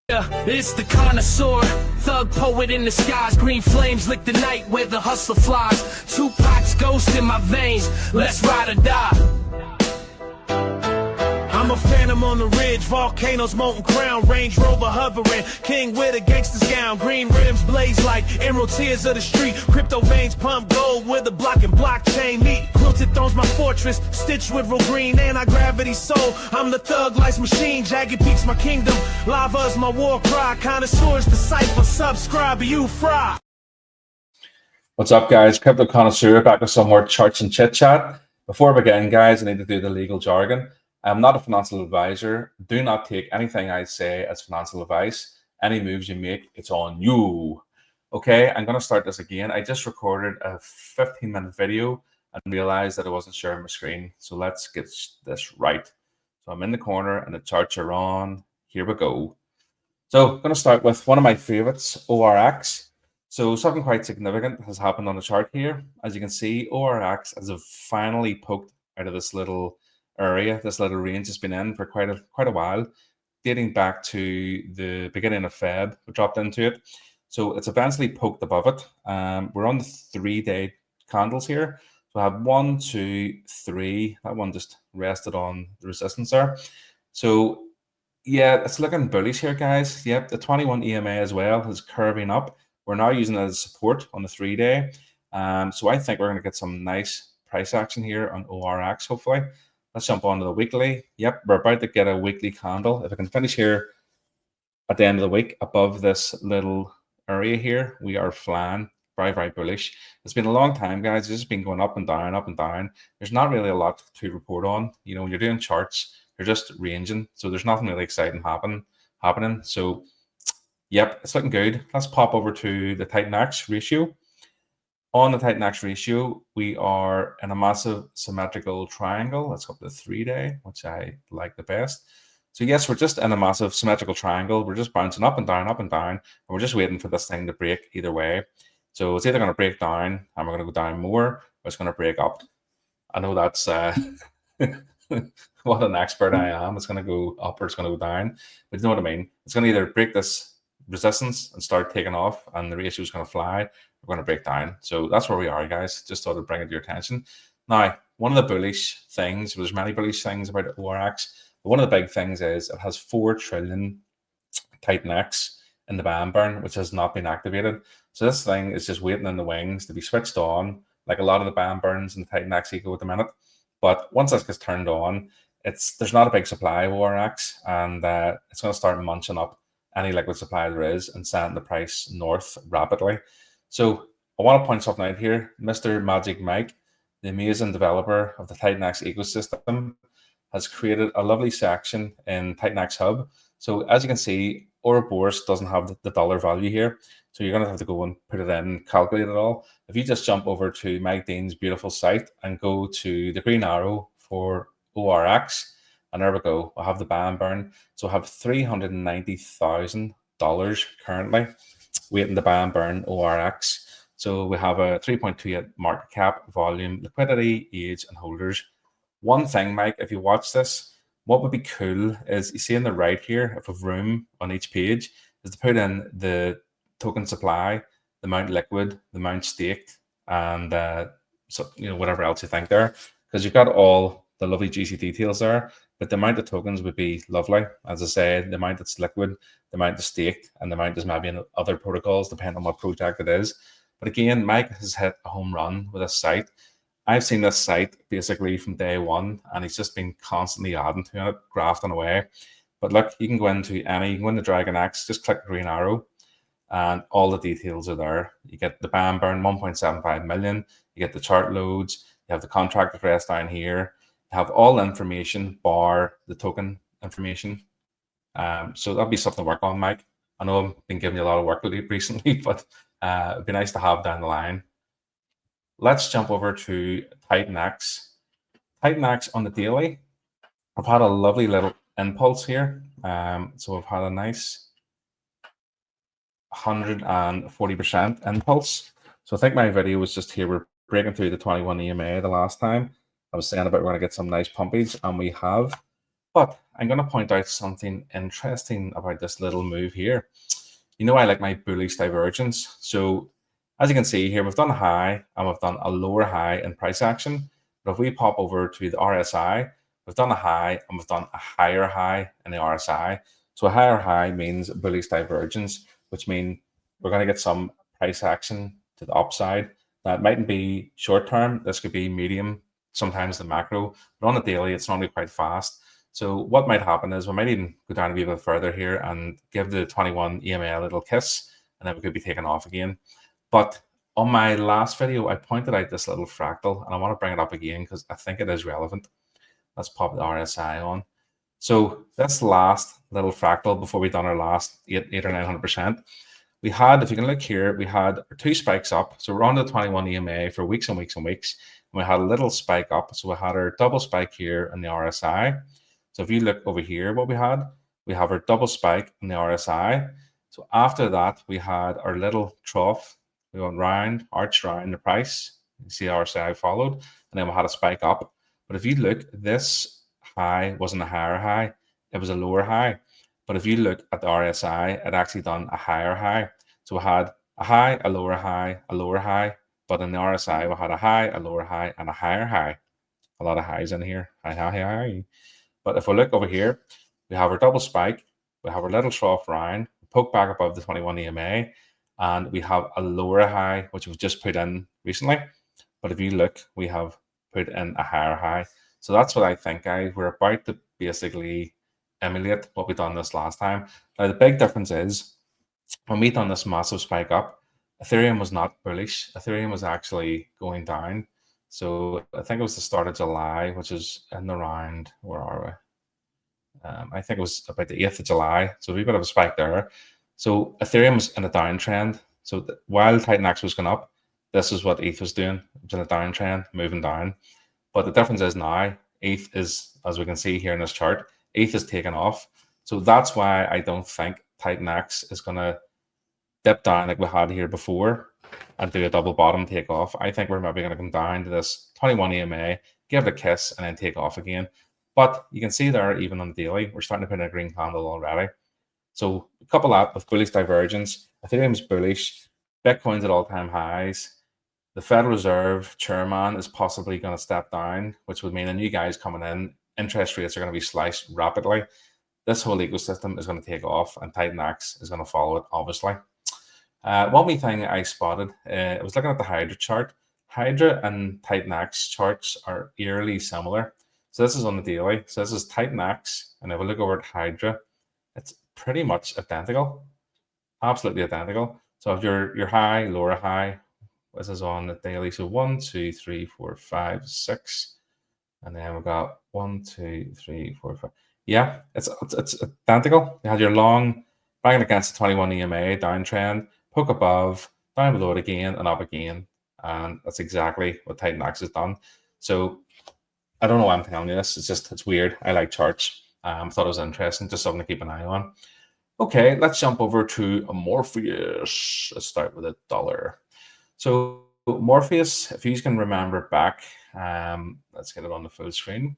Yeah, it's the connoisseur, thug poet in the skies. Green flames lick the night where the hustler flies. Tupac's ghost in my veins, let's ride or die. I'm a phantom on the ridge, volcanoes, molten crown, Range Rover hovering, king with a gangster's gown, green rims blaze like emerald tears of the street, crypto veins pump gold with a block and blockchain meet, quilted thrones my fortress, stitched with real green anti-gravity soul, I'm the thug life machine, jagged peaks my kingdom, lava's my war cry, connoisseurs decipher, subscribe, you fry. What's up, guys? Crypto Connoisseur back with some more charts and chit chat. Before I begin, guys, I need to do the legal jargon. I'm not a financial advisor. Do not take anything I say as financial advice. Any moves you make, it's on you. Okay, I'm going to start this again. I just recorded a 15-minute video and realized that I wasn't sharing my screen. So let's get this right. So I'm in the corner and the charts are on. Here we go. So I'm going to start with one of my favorites, ORX. So something quite significant has happened on the chart here. As you can see, ORX has finally poked out of this little area, this little range has been in for quite a while, dating back to the beginning of Feb. We dropped into it, so it's eventually poked above it. We're on the 3-day candles here. So I have 1, 2, 3. That one just rested on the resistance there. So yeah, it's looking bullish here, guys. Yep, the 21 EMA as well is curving up. We're now using it as support on the 3-day. So I think we're going to get some nice price action here on ORX, hopefully. Let's jump on to the weekly. Yep, we're about to get a weekly candle. If I can finish here at the end of the week above this little area here, we are flying. Very, very bullish. It's been a long time, guys. It's just been going up and down, up and down. There's not really a lot to report on. You know, when you're doing charts, you're just ranging. So there's nothing really exciting happening. So, yep, it's looking good. Let's pop over to the TitanX ratio. On the TitanX ratio, we are in a massive symmetrical triangle. Let's go up to the 3-day, which I like the best. So yes, we're just in a massive symmetrical triangle. We're just bouncing up and down, and we're just waiting for this thing to break either way. So it's either going to break down and we're going to go down more, or it's going to break up. I know that's what an expert I am. It's going to go up or it's going to go down. But you know what I mean? It's going to either break this resistance and start taking off, and the ratio is going to fly. We're going to break down. So that's where we are, guys. Just thought I'd bring it to your attention. Now, one of the bullish things, there's many bullish things about ORX, but one of the big things is it has 4 trillion TitanX in the band burn, which has not been activated. So this thing is just waiting in the wings to be switched on, like a lot of the band burns in the TitanX eco at the minute. But once this gets turned on, there's not a big supply of ORX, and it's going to start munching up any liquid supply there is and sending the price north rapidly. So I want to point something out here. Mr. Magic Mike, the amazing developer of the TitanX ecosystem, has created a lovely section in TitanX Hub. So as you can see, Ouroboros doesn't have the dollar value here. So you're going to have to go and put it in, calculate it all. If you just jump over to Mike Dean's beautiful site and go to the green arrow for ORX, and there we go. I have the band burn. So I have $390,000 currently waiting to band burn ORX. So we have a 3.28 market cap, volume, liquidity, age, and holders. One thing, Mike, if you watch this, what would be cool is you see on the right here, if we have room on each page, is to put in the token supply, the amount liquid, the amount staked, and so whatever else you think there, because you've got all the lovely juicy details there. But the amount of tokens would be lovely. As I said, the amount that's liquid, the amount that's staked, and the amount that's maybe in other protocols, depending on what project it is. But again, Mike has hit a home run with this site. I've seen this site basically from day one, and he's just been constantly adding to it, grafting away. But look, you can go into you can go into Dragon X, just click the green arrow, and all the details are there. You get the band burn, 1.75 million. You get the chart loads. You have the contract address down here. Have all the information bar the token information. So that'll be something to work on, Mike. I know I've been giving you a lot of work recently, but it'd be nice to have down the line. Let's jump over to TitanX. TitanX on the daily. I've had a lovely little impulse here. So I've had a nice 140% impulse. So I think my video was just here. We're breaking through the 21 EMA the last time. I was saying about we're going to get some nice pumpage, and we have. But I'm going to point out something interesting about this little move here. You know, I like my bullish divergence. So as you can see here, we've done a high and we've done a lower high in price action. But if we pop over to the RSI, we've done a high and we've done a higher high in the RSI. So a higher high means bullish divergence, which means we're going to get some price action to the upside. That mightn't be short term. This could be medium, sometimes the macro, but on the daily, it's normally quite fast. So what might happen is we might even go down a wee bit further here and give the 21 EMA a little kiss, and then we could be taken off again. But on my last video, I pointed out this little fractal, and I want to bring it up again because I think it is relevant. Let's pop the RSI on. So this last little fractal before we done our last 8 or 900%, we had, if you can look here, we had 2 spikes up. So we're on the 21 EMA for weeks and weeks and weeks. And we had a little spike up. So we had our double spike here in the RSI. So if you look over here, what we have our double spike in the RSI. So after that, we had our little trough. We went round, arched around the price. You see RSI followed, and then we had a spike up. But if you look, this high wasn't a higher high, it was a lower high. But if you look at the RSI, it actually done a higher high. So we had a high, a lower high, a lower high. But in the RSI, we had a high, a lower high, and a higher high. A lot of highs in here. High, high, high, high. But if we look over here, we have our double spike, we have our little trough round, poke back above the 21 EMA, and we have a lower high, which we've just put in recently. But if you look, we have put in a higher high. So that's what I think, guys. We're about to basically emulate what we done this last time. Now, the big difference is when we done this massive spike up, Ethereum was not bullish. Ethereum was actually going down. So I think it was the start of July, which is in around, where are we? I think it was about the 8th of July. So a bit of a spike there. So Ethereum was in a downtrend. So while TitanX was going up, this is what ETH was doing. It was in a downtrend, moving down. But the difference is now, ETH is, as we can see here in this chart, ETH is taken off. So that's why I don't think TitanX is going to dip down like we had here before and do a double bottom take off. I think we're maybe going to come down to this 21 EMA, give it a kiss, and then take off again. But you can see there, even on the daily, we're starting to put in a green candle already. So couple that with bullish divergence, Ethereum's bullish, Bitcoin's at all-time highs. The Federal Reserve chairman is possibly going to step down, which would mean the new guys coming in, interest rates are going to be sliced rapidly. This whole ecosystem is going to take off, and TitanX is going to follow it, obviously. One wee thing I spotted, I was looking at the Hydra chart. Hydra and TitanX charts are eerily similar. So this is on the daily. So this is TitanX, and if we look over at Hydra, it's pretty much identical, absolutely identical. So if your high, lower high, this is on the daily. So 1, 2, 3, 4, 5, 6, and then we've got 1, 2, 3, 4, 5. Yeah, it's identical. You had your long banging against the 21 EMA downtrend, poke above, down below it again, and up again. And that's exactly what TitanX has done. So I don't know why I'm telling you this. It's weird. I like charts. Thought it was interesting, just something to keep an eye on. Okay, let's jump over to Morpheus. Let's start with $1. So Morpheus, if you can remember back, let's get it on the full screen.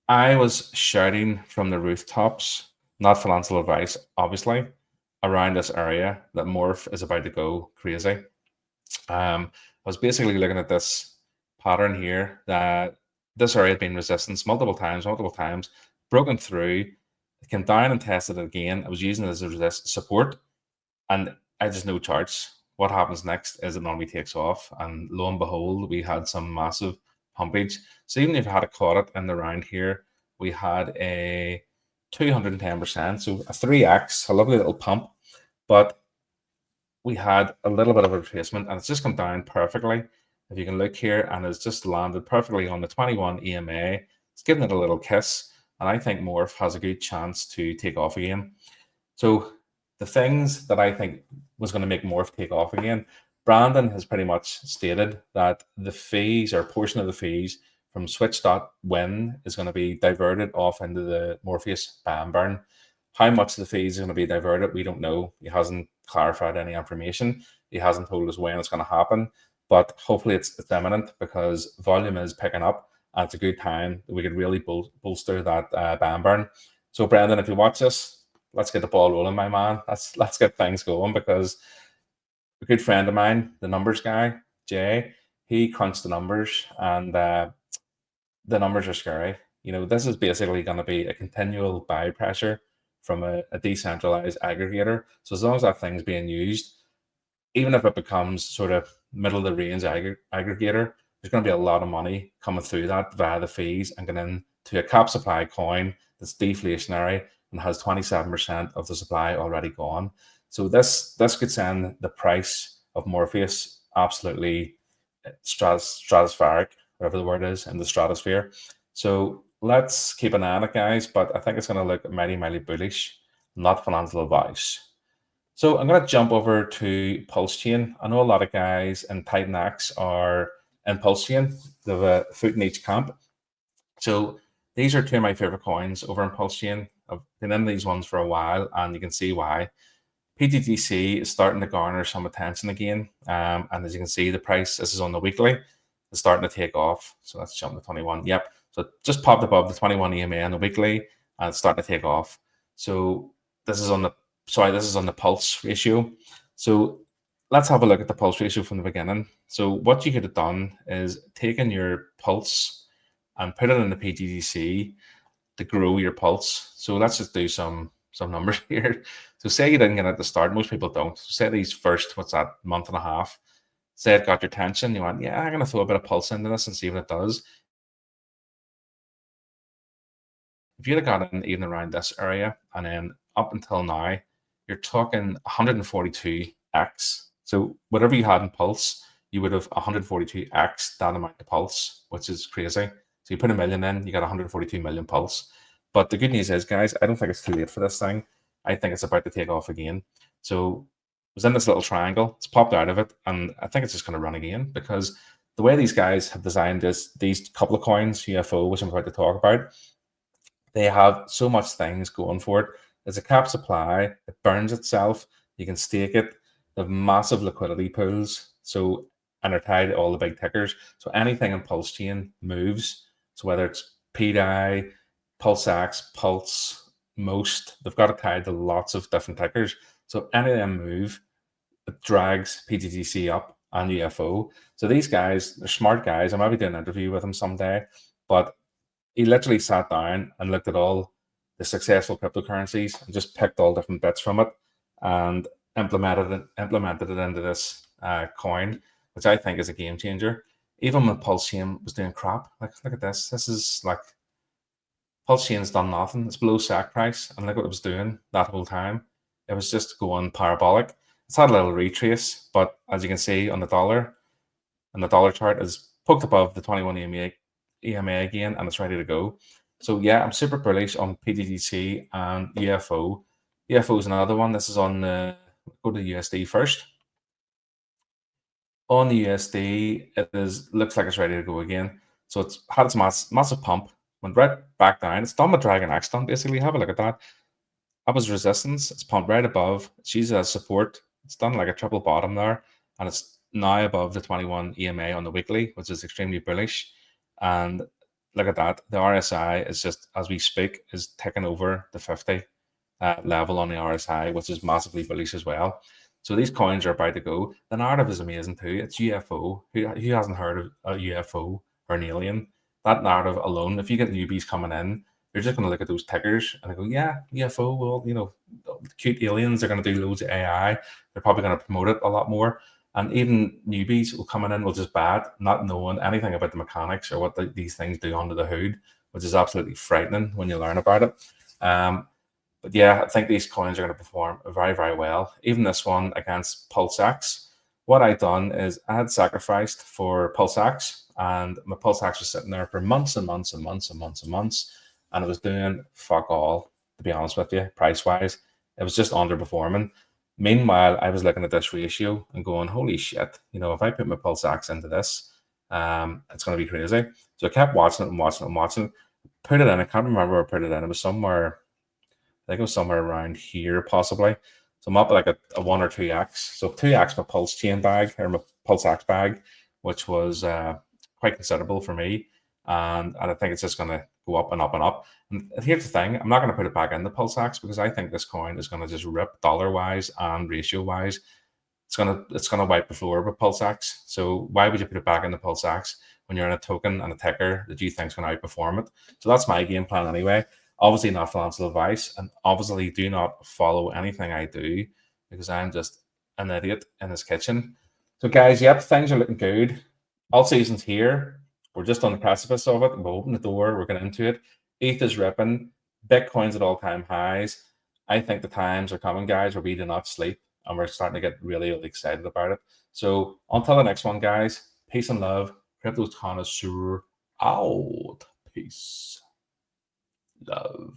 I was shouting from the rooftops, not financial advice, obviously, around this area that Morph is about to go crazy. I was basically looking at this pattern here that this area had been resistance multiple times, broken through, it came down and tested it again. I was using it as a support, and I just know charts. What happens next is it normally takes off, and lo and behold, we had some massive pumpage. So even if you had caught it in the round here, we had a 210%, so a 3x, a lovely little pump, but we had a little bit of a retracement, and it's just come down perfectly. If you can look here, and it's just landed perfectly on the 21 EMA. It's giving it a little kiss, and I think Morph has a good chance to take off again. So the things that I think was going to make Morph take off again, Brandon has pretty much stated that the fees, or a portion of the fees from Switch.win, is going to be diverted off into the Morpheus ban burn. How much the fees are going to be diverted, we don't know. He hasn't clarified any information. He hasn't told us when it's going to happen, but hopefully it's imminent because volume is picking up. and it's a good time that we could really bolster that band burn. So Brendan, if you watch this, let's get the ball rolling, my man. Let's get things going, because a good friend of mine, the numbers guy, Jay, he crunched the numbers, and the numbers are scary. This is basically going to be a continual buy pressure from a decentralized aggregator. So as long as that thing's being used, even if it becomes sort of middle of the range aggregator, there's going to be a lot of money coming through that via the fees and getting into a cap supply coin that's deflationary and has 27% of the supply already gone. So this could send the price of Morpheus absolutely stratospheric, whatever the word is, in the stratosphere. So let's keep an eye on it, guys, but I think it's going to look mighty, mighty bullish, not financial advice. So I'm going to jump over to Pulsechain. I know a lot of guys in TitanX are in Pulsechain. They have a foot in each camp. So these are two of my favorite coins over in Pulsechain. I've been in these ones for a while, and you can see why. PTGC is starting to garner some attention again. And as you can see, the price, this is on the weekly, is starting to take off. So let's jump to 21. Yep. So it just popped above the 21 EMA on the weekly, and it's starting to take off. So this is on the pulse ratio. So let's have a look at the pulse ratio from the beginning. So what you could have done is taken your pulse and put it in the PTGC to grow your pulse. So let's just do some numbers here. So say you didn't get it at the start. Most people don't. So say these first, month and a half, say it got your attention. You went, yeah, I'm going to throw a bit of pulse into this and see what it does. If you'd have got in even around this area, and then up until now, you're talking 142x. So whatever you had in pulse, you would have 142x that amount of pulse, which is crazy. So you put a million in, you got 142 million pulse. But the good news is, guys, I don't think it's too late for this thing. I think it's about to take off again. So it was in this little triangle, it's popped out of it, and I think it's just going to run again, because the way these guys have designed these couple of coins, UFO, which I'm about to talk about, they have so much things going for it. It's a cap supply, it burns itself, you can stake it, they have massive liquidity pools, and they're tied to all the big tickers. So anything in Pulsechain moves. So whether it's PDI, PulseX, Pulse, most, they've got it tied to lots of different tickers. So any of them move, it drags PTGC up and UFO. So these guys, they're smart guys. I might be doing an interview with them someday, but he literally sat down and looked at all the successful cryptocurrencies and just picked all different bits from it and implemented it into this coin, which I think is a game changer. Even when Pulsechain was doing crap, like look at this. This is like Pulsechain's done nothing. It's below SAC price, and look what it was doing that whole time. It was just going parabolic. It's had a little retrace, but as you can see on the dollar, and the dollar chart is poked above the 21 EMA again, and it's ready to go. So yeah, I'm super bullish on PTGC and UFO. UFO is another one. This is on the, go to USD first. On the USD, looks like it's ready to go again. So it's had its massive pump, went right back down. It's done with Dragon X done, basically. Have a look at that. That was resistance. It's pumped right above. It's used as support. It's done like a triple bottom there, and it's now above the 21 EMA on the weekly, which is extremely bullish. And look at that. The RSI is just, as we speak, is taking over the 50 level on the RSI, which is massively bullish as well. So these coins are about to go. The narrative is amazing too. It's UFO. Who hasn't heard of a UFO or an alien? That narrative alone, if you get newbies coming in, you're just going to look at those tickers and they go, yeah, UFO, well, cute aliens, they're going to do loads of AI. They're probably going to promote it a lot more. And even newbies will come in will just buy it, not knowing anything about the mechanics or what these things do under the hood, which is absolutely frightening when you learn about it. But yeah, I think these coins are going to perform very, very well. Even this one against PulseX. What I'd done is I had sacrificed for PulseX, and my PulseX was sitting there for months and months and months and months and months, and it was doing fuck all, to be honest with you, price-wise. It was just underperforming. Meanwhile, I was looking at this ratio and going, holy shit, if I put my PulseX into this, it's going to be crazy. So I kept watching it and watching it and watching it. Put it in, I can't remember where I put it in. It was somewhere, I think it was somewhere around here, possibly. So I'm up like a 1 or 2x. So 2x my Pulsechain bag, or my PulseX bag, which was quite considerable for me. and I think it's just going to go up and up and up. And here's the thing: I'm not going to put it back in the Pulsechain because I think this coin is going to just rip dollar-wise and ratio-wise. It's gonna wipe the floor with Pulsechain. So why would you put it back in the Pulsechain when you're in a token and a ticker that you think is going to outperform it? So that's my game plan anyway. Obviously not financial advice, and obviously do not follow anything I do because I'm just an idiot in this kitchen. So guys, yep, things are looking good. All season's here. We're just on the precipice of it. We'll open the door. We're getting into it. ETH is ripping. Bitcoin's at all-time highs. I think the times are coming, guys, where we do not sleep, and we're starting to get really, really excited about it. So until the next one, guys, peace and love. Crypto connoisseur out. Peace. Love.